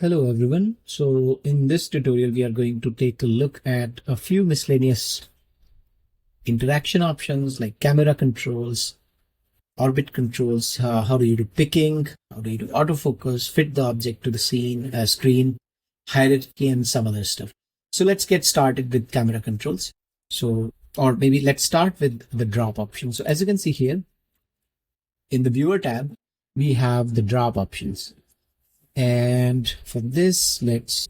Hello everyone. So in this tutorial, we are going to take a look at a few miscellaneous interaction options like camera controls, orbit controls, how do you do picking, how do you do autofocus, fit the object to the screen, hierarchy, and some other stuff. So let's get started with camera controls. Or maybe let's start with the drop option. So as you can see here, in the viewer tab, we have the drop options. And for this, let's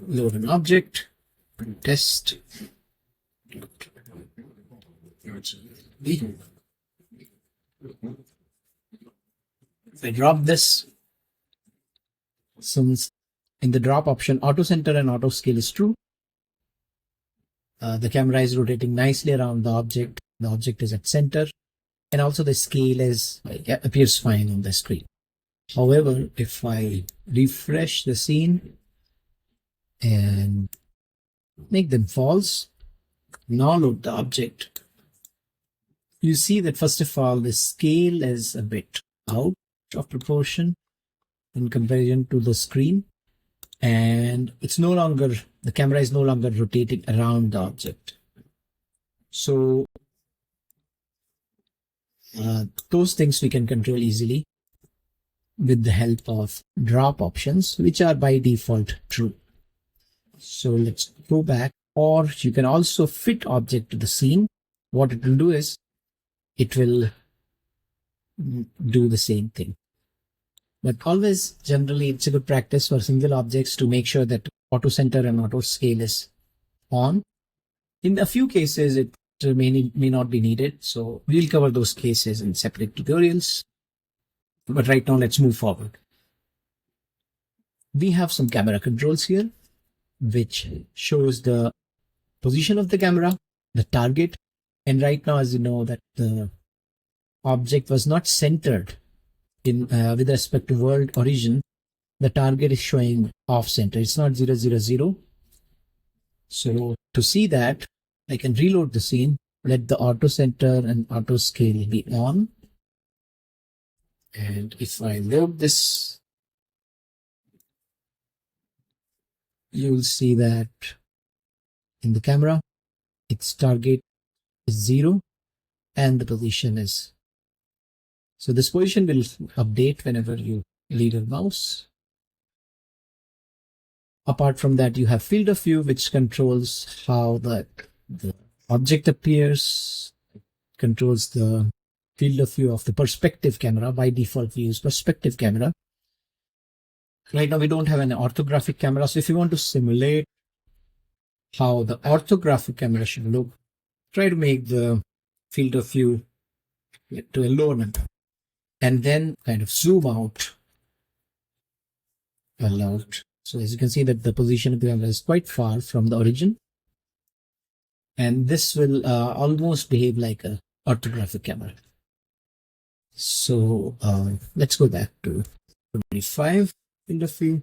load an object, test. If I drop this, since in the drop option, auto center and auto scale is true, the camera is rotating nicely around the object is at center, and also the scale appears fine on the screen. However, if I refresh the scene and make them false, now load the object, you see that first of all, the scale is a bit out of proportion in comparison to the screen, and the camera is no longer rotating around the object. So those things we can control easily with the help of drop options, which are by default true. So let's go back, or you can also fit object to the scene. What it will do is it will do the same thing. But always, generally, it's a good practice for single objects to make sure that auto center and auto scale is on. In a few cases, it may not be needed. So we'll cover those cases in separate tutorials. But right now, let's move forward. We have some camera controls here, which shows the position of the camera, the target. And right now, as you know, that the object was not centered in with respect to world origin, the target is showing off center. It's not 0, 0, 0. So to see that, I can reload the scene, let the auto center and auto scale be on. And if I load this, you'll see that in the camera, its target is 0 and the position is. So this position will update whenever you lead a mouse. Apart from that, you have field of view, which controls how the object appears, controls the field of view of the perspective camera. By default, we use perspective camera. Right now, we don't have an orthographic camera. So if you want to simulate how the orthographic camera should look, try to make the field of view to a lower number, and then kind of zoom out a lot. So as you can see that the position of the camera is quite far from the origin. And this will almost behave like an orthographic camera. So let's go back to 25 field of view,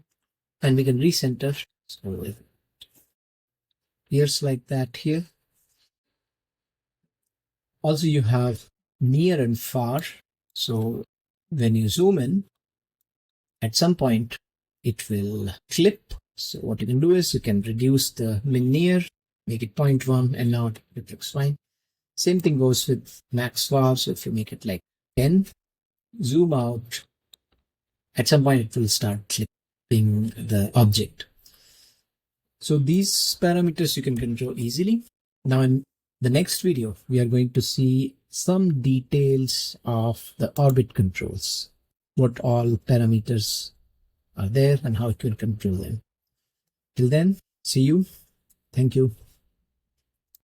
and we can recenter. So it appears like that here. Also, you have near and far. So when you zoom in, at some point, it will clip. So what you can do is you can reduce the min near, make it 0.1, and now it looks fine. Same thing goes with max far. So if you make it like 10, zoom out, at some point it will start clipping the object. So these parameters you can control easily. Now in the next video, we are going to see some details of the orbit controls, what all parameters are there and how you can control them. Till then, see you. Thank you.